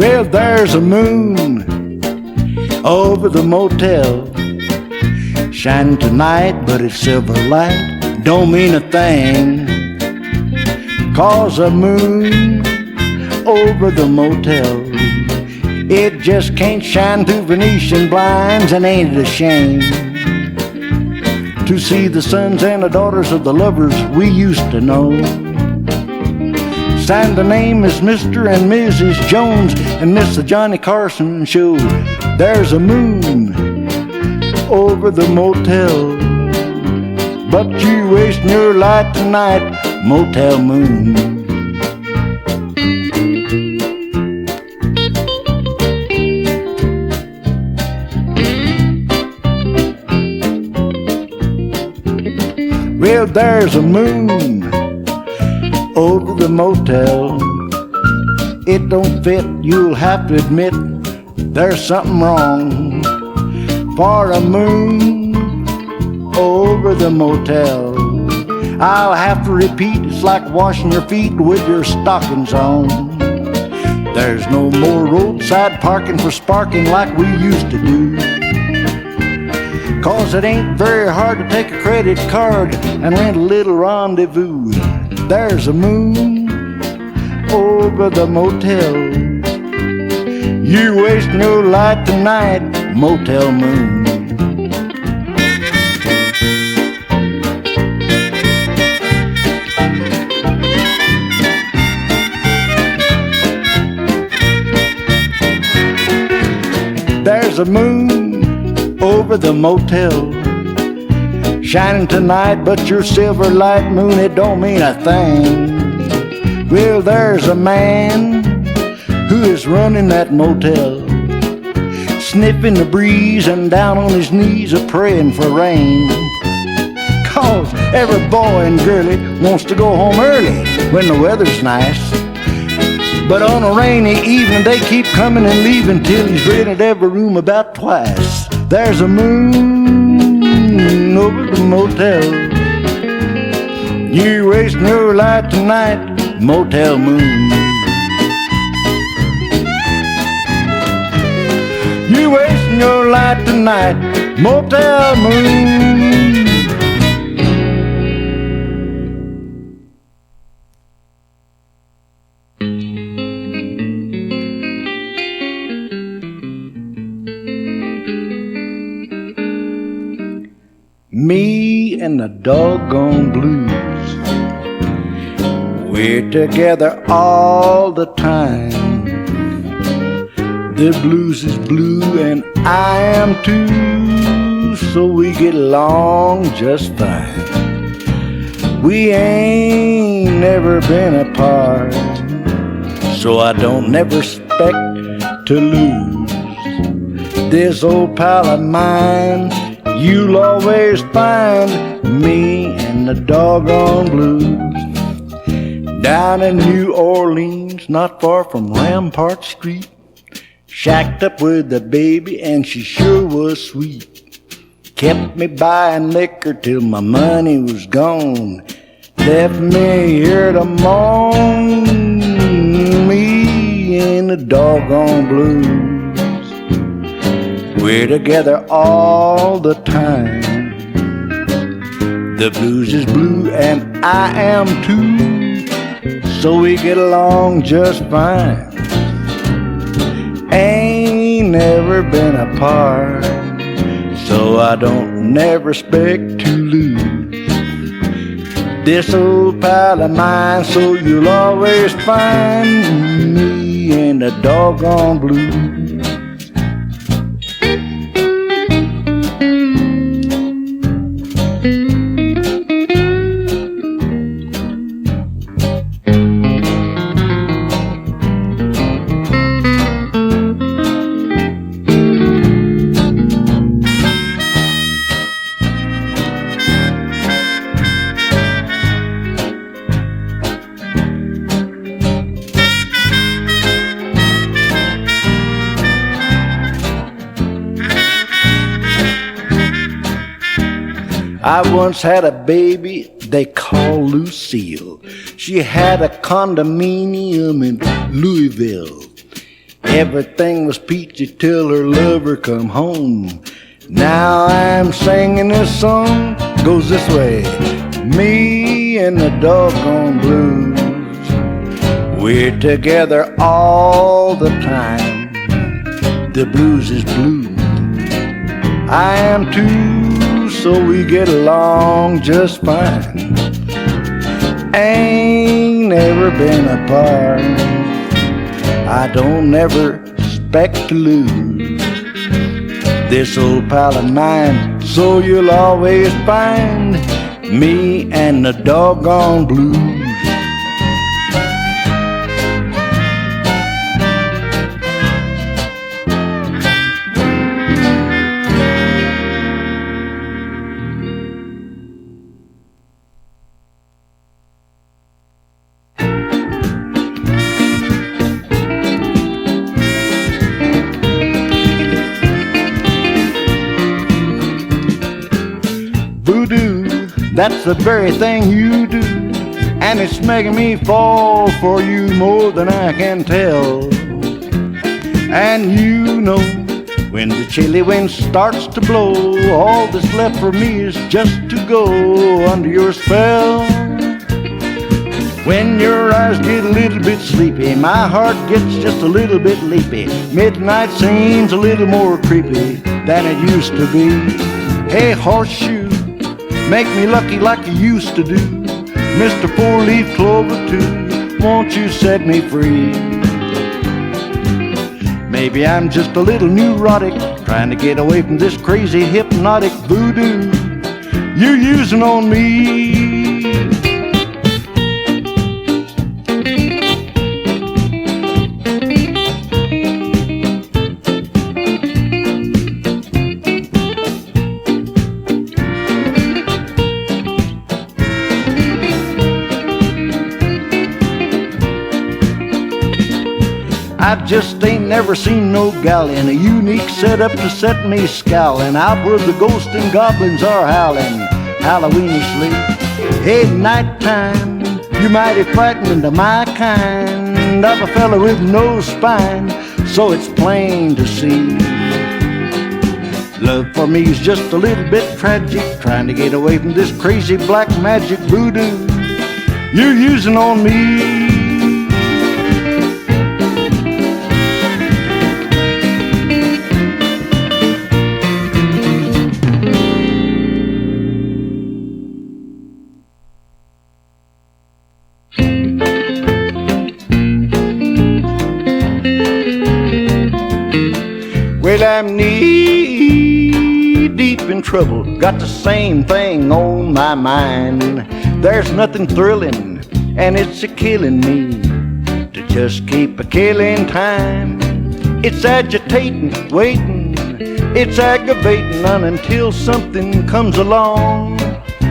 Well, there's a moon over the motel, shining tonight, but it's silver light don't mean a thing. 'Cause a moon over the motel, it just can't shine through Venetian blinds, and ain't it a shame to see the sons and the daughters of the lovers we used to know? Signed the name is Mr. and Mrs. Jones and Miss the Johnny Carson Show. There's a moon over the motel, but you wasting your light tonight, motel moon. Well, there's a moon over the motel. It don't fit, you'll have to admit there's something wrong. For a moon over the motel, I'll have to repeat, it's like washing your feet with your stockings on. There's no more roadside parking for sparking like we used to do. 'Cause it ain't very hard to take a credit card and rent a little rendezvous. There's a moon over the motel, you wasting your light tonight, motel moon. There's a moon over the motel, shining tonight, but your silver light moon, it don't mean a thing. Well, there's a man who is running that motel, sniffing the breeze and down on his knees a-praying for rain. 'Cause every boy and girlie wants to go home early when the weather's nice, but on a rainy evening they keep coming and leaving till he's rented every room about twice. There's a moon over the motel, you wasting your light tonight, motel moon. You wasting your light tonight, motel moon. Me and the doggone blues, we're together all the time. The blues is blue and I am too, so we get along just fine. We ain't never been apart, so I don't never expect to lose. This old pal of mine, you'll always find me and the doggone blues. Down in New Orleans, not far from Rampart Street, shacked up with a baby and she sure was sweet. Kept me buying liquor till my money was gone, left me here to moan, me and the doggone blues. We're together all the time. The blues is blue and I am too, so we get along just fine. Ain't never been apart, so I don't never expect to lose. This old pal of mine, so you'll always find me in the doggone blues. I once had a baby they called Lucille. She had a condominium in Louisville. Everything was peachy till her lover come home. Now I'm singing this song, goes this way. Me and the doggone blues, we're together all the time. The blues is blue, I am too, so we get along just fine. Ain't never been apart, I don't ever expect to lose this old pal of mine, so you'll always find me and the doggone blues. Voodoo, that's the very thing you do, and it's making me fall for you more than I can tell. And you know, when the chilly wind starts to blow, all that's left for me is just to go under your spell. When your eyes get a little bit sleepy, my heart gets just a little bit leapy. Midnight seems a little more creepy than it used to be. Hey, horseshoe, make me lucky like you used to do. Mr. Four-Leaf Clover too, won't you set me free? Maybe I'm just a little neurotic, trying to get away from this crazy hypnotic voodoo you're using on me. I just ain't never seen no gal in a unique setup to set me scowling out where the ghosts and goblins are howling Halloweenishly. Hey, nighttime, you mighty frightened to my kind of a fella with no spine, so it's plain to see. Love for me is just a little bit tragic, trying to get away from this crazy black magic voodoo you're using on me. Well, I'm knee deep in trouble, got the same thing on my mind. There's nothing thrilling, and it's a killing me to just keep a killing time. It's agitating, waiting, it's aggravating until something comes along.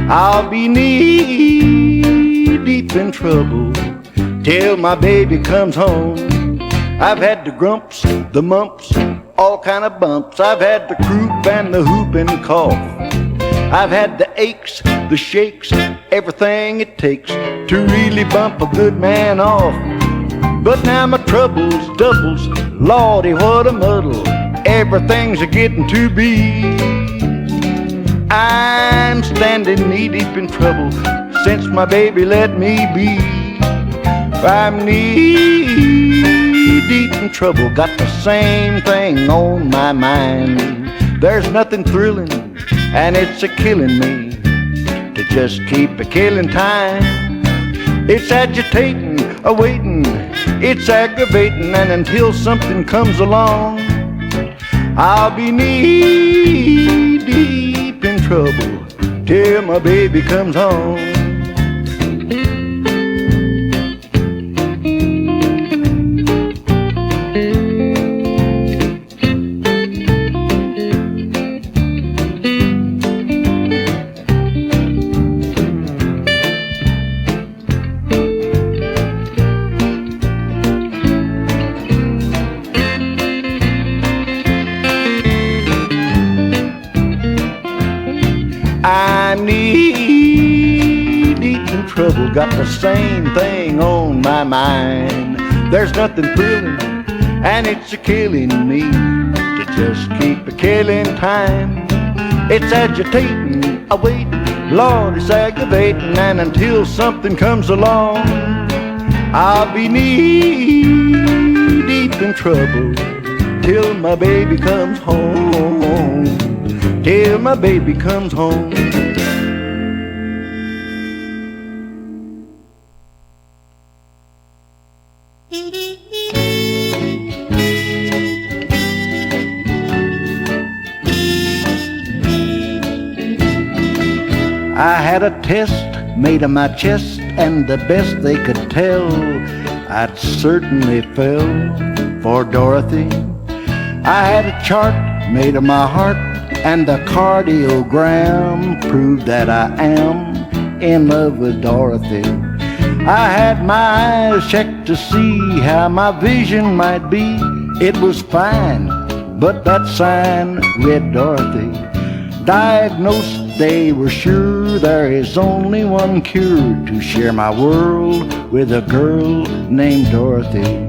I'll be knee deep in trouble till my baby comes home. I've had the grumps, the mumps, all kind of bumps. I've had the croup and the whooping cough. I've had the aches, the shakes, everything it takes to really bump a good man off. But now my troubles doubles, Lordy, what a muddle. Everything's a getting to be. I'm standing knee deep in trouble since my baby let me be. I'm knee deep in trouble, got the same thing on my mind. There's nothing thrilling, and it's a killing me to just keep a killing time. It's agitating, awaiting, it's aggravating, and until something comes along, I'll be knee deep in trouble till my baby comes home. I'm knee deep in trouble, got the same thing on my mind. There's nothing thrilling, and it's a-killing me to just keep a-killing time. It's agitating, I wait, Lord, it's aggravating, and until something comes along, I'll be knee-deep in trouble till my baby comes home, till my baby comes home. I had a test made of my chest, and the best they could tell, I'd certainly fell for Dorothy. I had a chart made of my heart, and the cardiogram proved that I am in love with Dorothy. I had my eyes checked to see how my vision might be. It was fine, but that sign read Dorothy. Diagnosed, they were sure there is only one cure: to share my world with a girl named Dorothy.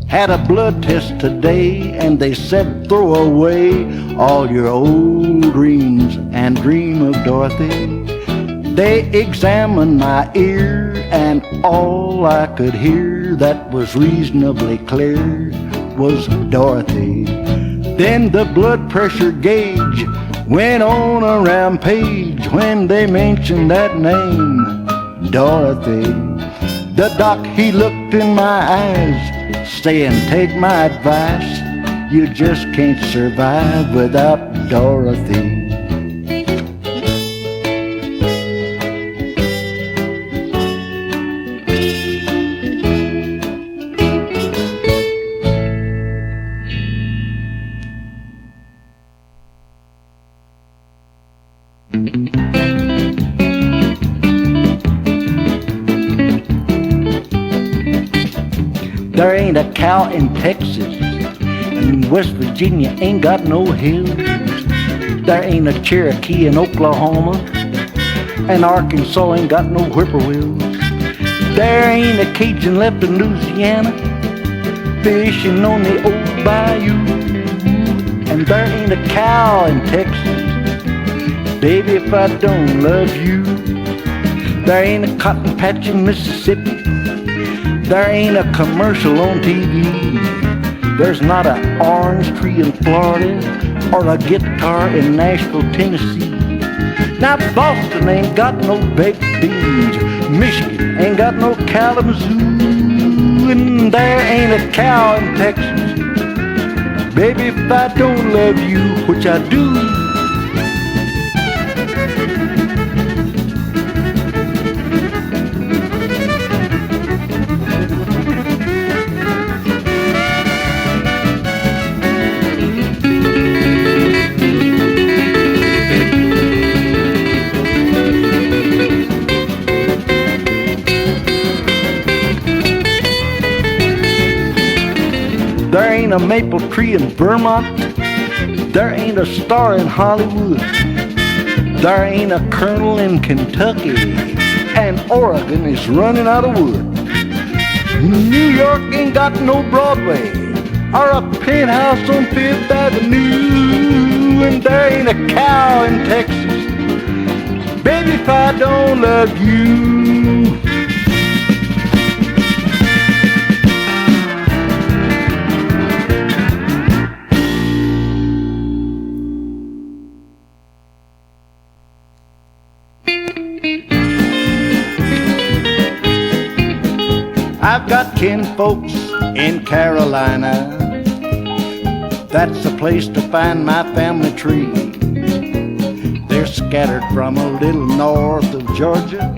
Had a blood test today, and they said throw away all your old dreams and dream of Dorothy. They examined my ear, and all I could hear that was reasonably clear was Dorothy. Then the blood pressure gauge went on a rampage when they mentioned that name, Dorothy. The doc, he looked in my eyes, saying, take my advice, you just can't survive without Dorothy. There ain't a cow in Texas, and West Virginia ain't got no hills. There ain't a Cherokee in Oklahoma, and Arkansas ain't got no whippoorwills. There ain't a Cajun left in Louisiana, fishing on the old bayou. And there ain't a cow in Texas, baby, if I don't love you. There ain't a cotton patch in Mississippi, there ain't a commercial on TV. There's not an orange tree in Florida or a guitar in Nashville, Tennessee. Now Boston ain't got no baked beans, Michigan ain't got no Kalamazoo, and there ain't a cow in Texas, baby, if I don't love you, which I do. There ain't a maple tree in Vermont, there ain't a star in Hollywood, there ain't a colonel in Kentucky, and Oregon is running out of wood. New York ain't got no Broadway or a penthouse on Fifth Avenue, and there ain't a cow in Texas, baby, if I don't love you. I've got kinfolks in Carolina, that's the place to find my family tree. They're scattered scattered from a little north of Georgia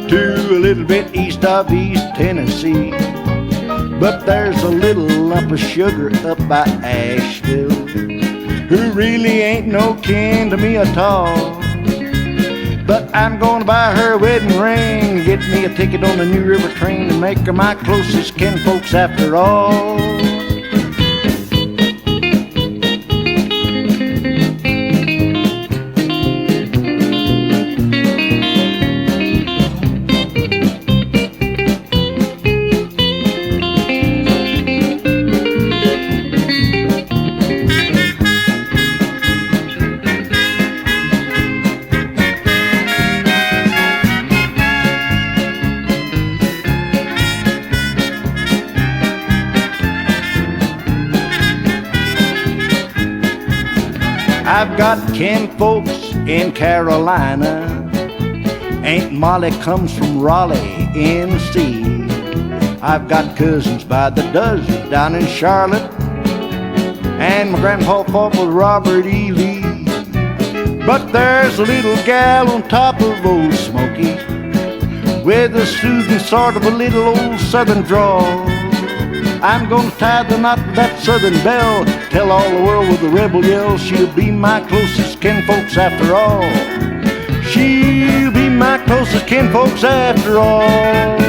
to a little bit east of East Tennessee. But there's a little lump of sugar up by Asheville who really ain't no kin to me at all. But I'm gonna buy her a wedding ring, get me a ticket on the New River train, and make her my closest kinfolks after all. I've got kinfolks in Carolina. Aunt Molly comes from Raleigh, NC. I've got cousins by the dozen down in Charlotte, and my grandpa fought with Robert E. Lee. But there's a little gal on top of Old Smoky with a soothing sort of a little old southern drawl. I'm gonna tie the knot with that southern belle, tell all the world with a rebel yell, she'll be my closest kinfolks after all. She'll be my closest kinfolks after all.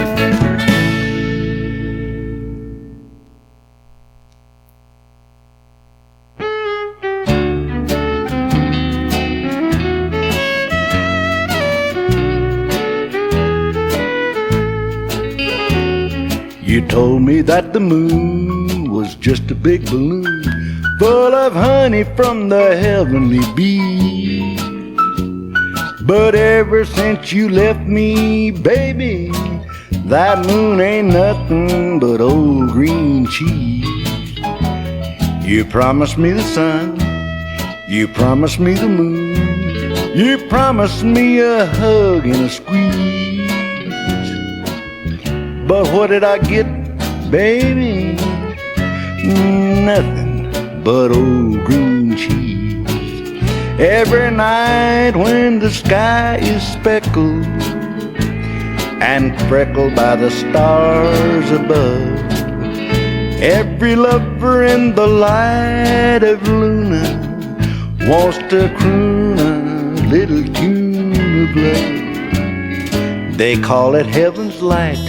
You told me that the moon was just a big balloon full of honey from the heavenly bees. But ever since you left me, baby, that moon ain't nothing but old green cheese. You promised me the sun, you promised me the moon, you promised me a hug and a squeeze. But what did I get, baby? Nothing but old green cheese. Every night when the sky is speckled and freckled by the stars above, every lover in the light of Luna wants to croon a little tune of love. They call it heaven's light,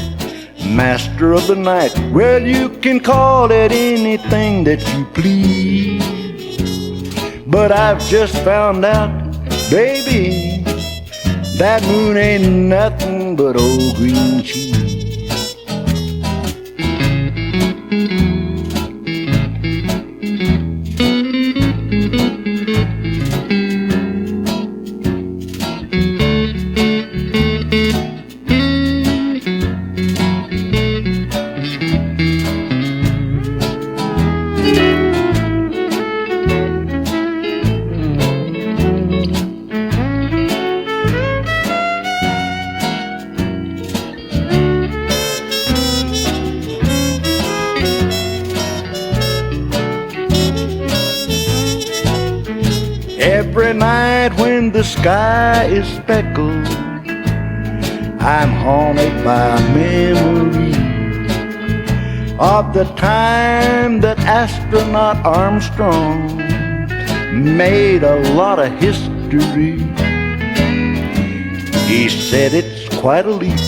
master of the night. Well, you can call it anything that you please, but I've just found out, baby, that moon ain't nothing but old green cheese. Every night when the sky is speckled, I'm haunted by a memory of the time that astronaut Armstrong made a lot of history. He said it's quite a leap,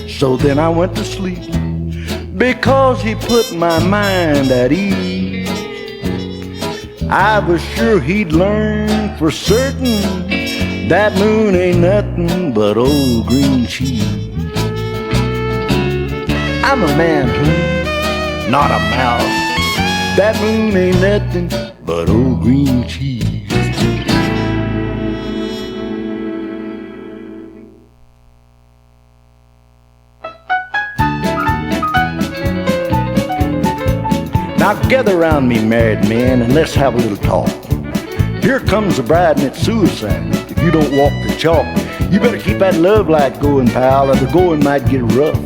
so then I went to sleep because he put my mind at ease. I was sure he'd learn for certain that moon ain't nothing but old green cheese. I'm a man, honey, not a mouse. That moon ain't nothing but old green cheese. Now gather around me, married men, and let's have a little talk. Here comes the bride and it's suicide if you don't walk the chalk. You better keep that love light going, pal, or the going might get rough.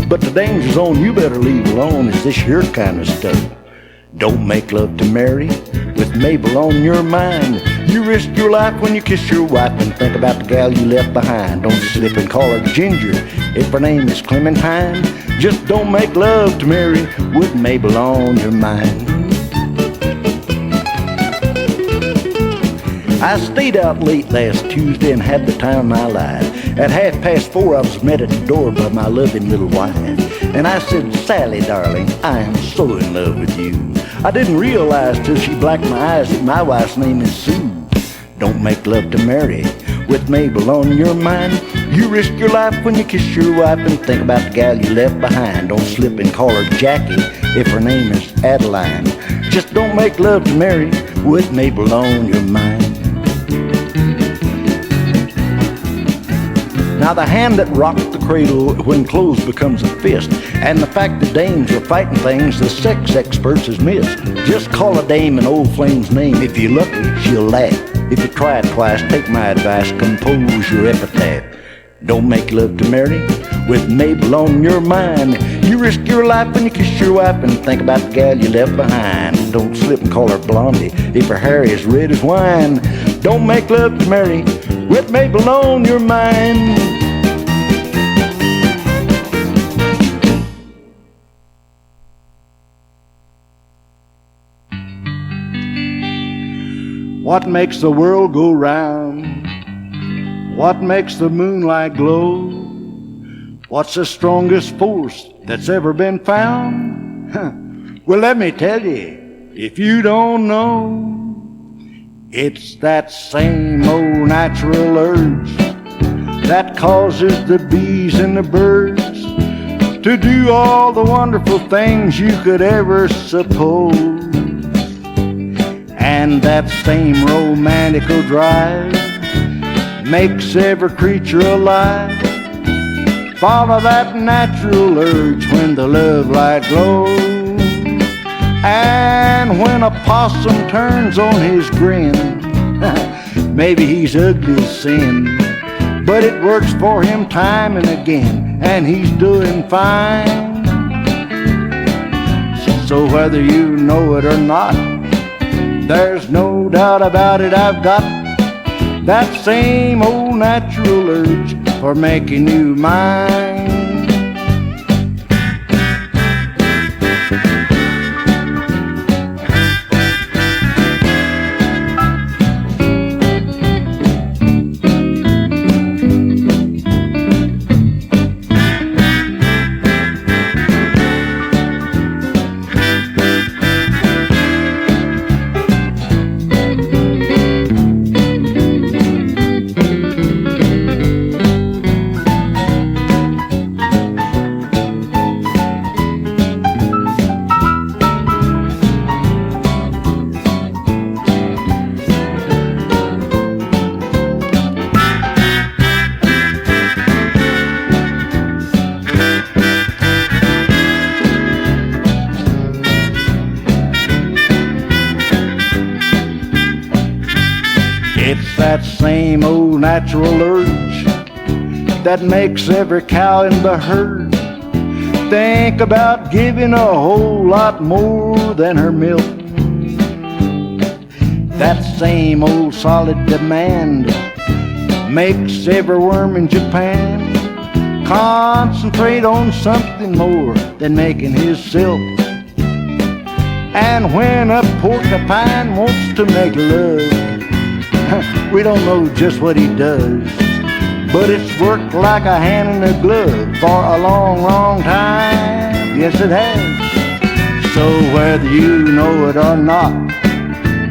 But the danger zone you better leave alone is this here kind of stuff. Don't make love to Mary with Mabel on your mind. You risk your life when you kiss your wife and think about the gal you left behind. Don't slip and call her Ginger if her name is Clementine. Just don't make love to Mary with Mabel on your mind. I stayed out late last Tuesday and had the time of my life. At 4:30 I was met at the door by my loving little wife. And I said, Sally, darling, I am so in love with you. I didn't realize till she blacked my eyes that my wife's name is Sue. Don't make love to Mary with Mabel on your mind. You risk your life when you kiss your wife and think about the gal you left behind. Don't slip and call her Jackie if her name is Adeline. Just don't make love to Mary with Mabel on your mind. Now the hand that rocks the cradle when clothes becomes a fist, and the fact that dames are fighting things the sex experts has missed. Just call a dame an old flame's name. If you're lucky, she'll laugh. If you try it twice, take my advice, compose your epitaph. Don't make love to Mary with Mabel on your mind. You risk your life when you kiss your wife and think about the gal you left behind. Don't slip and call her Blondie if her hair is red as wine. Don't make love to Mary with Mabel on your mind. What makes the world go round? What makes the moonlight glow? What's the strongest force that's ever been found? Well, let me tell you, if you don't know, it's that same old natural urge that causes the bees and the birds to do all the wonderful things you could ever suppose. And that same romantical drive makes every creature alive follow that natural urge when the love light glows. And when a possum turns on his grin, maybe he's ugly as sin, but it works for him time and again, and he's doing fine. So whether you know it or not, there's no doubt about it, I've got that same old natural urge for making you mine. It's that same old natural urge that makes every cow in the herd think about giving a whole lot more than her milk. That same old solid demand makes every worm in Japan concentrate on something more than making his silk. And when a porcupine wants to make love, we don't know just what he does, but it's worked like a hand in a glove for a long, long time. Yes, it has. So whether you know it or not,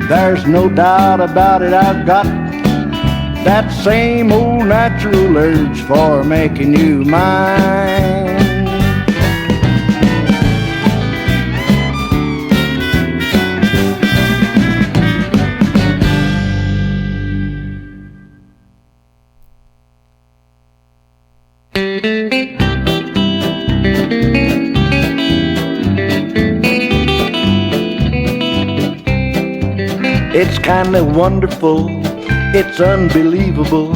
there's no doubt about it, I've got that same old natural urge for making you mine. It's kinda wonderful, it's unbelievable,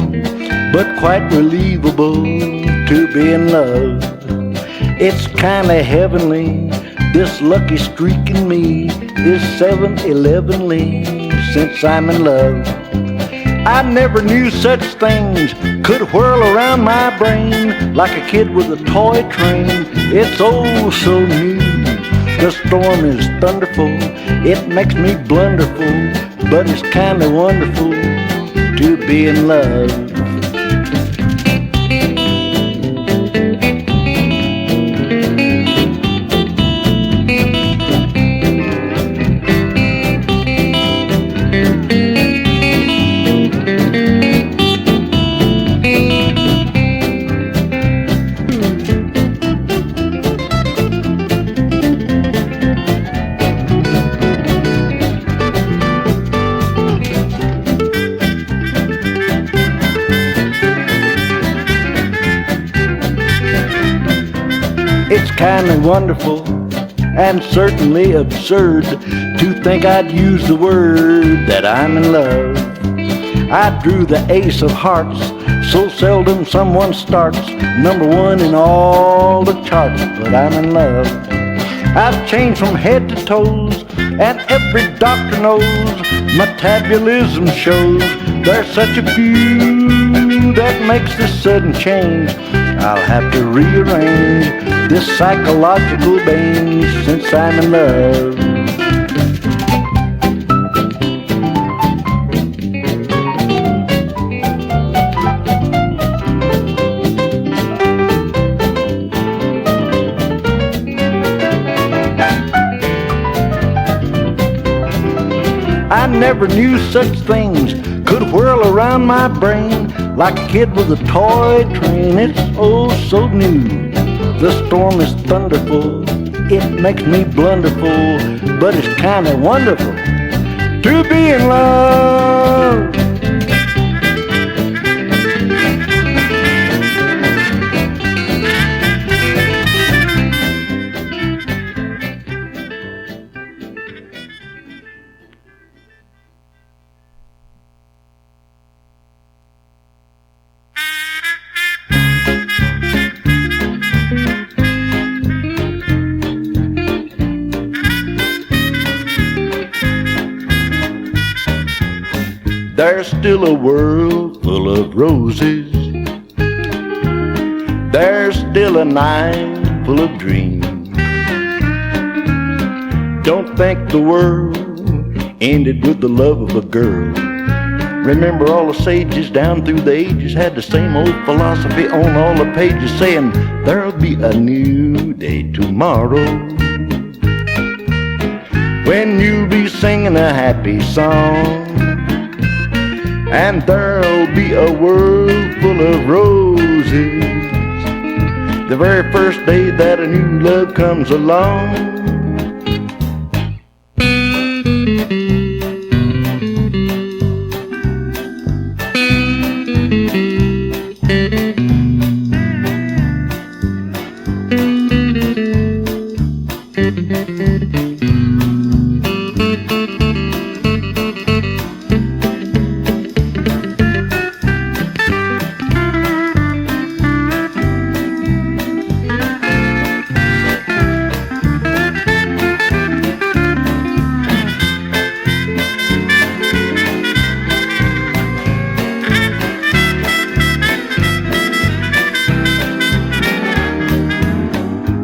but quite relievable to be in love. It's kinda heavenly, this lucky streak in me is 7-11-ly since I'm in love. I never knew such things could whirl around my brain like a kid with a toy train. It's oh so new. The storm is thunderful, it makes me blunderful, but it's kinda wonderful to be in love. It's kinda wonderful and certainly absurd to think I'd use the word that I'm in love. I drew the ace of hearts, so seldom someone starts number one in all the charts, but I'm in love. I've changed from head to toes, and every doctor knows metabolism shows there's such a few that makes this sudden change. I'll have to rearrange this psychological bane since I'm in love. I never knew such things could whirl around my brain like a kid with a toy train. It's oh so new. The storm is thunderful, it makes me blunderful, but it's kinda wonderful to be in love. There's still a world full of roses. There's still a night full of dreams. Don't think the world ended with the love of a girl. Remember all the sages down through the ages had the same old philosophy on all the pages saying there'll be a new day tomorrow when you'll be singing a happy song. And there'll be a world full of roses the very first day that a new love comes along.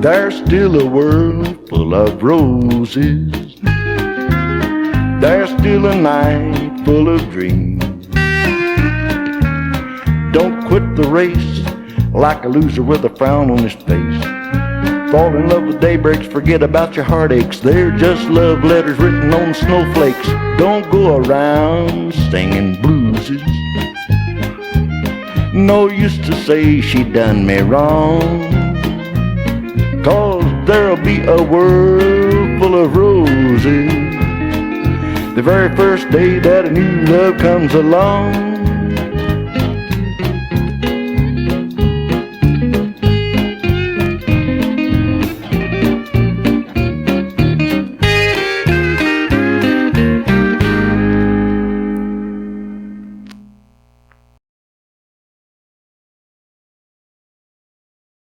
There's still a world full of roses. There's still a night full of dreams. Don't quit the race like a loser with a frown on his face. Fall in love with daybreaks, forget about your heartaches. They're just love letters written on snowflakes. Don't go around singing blueses. No use to say she done me wrong, 'cause there'll be a world full of roses the very first day that a new love comes along.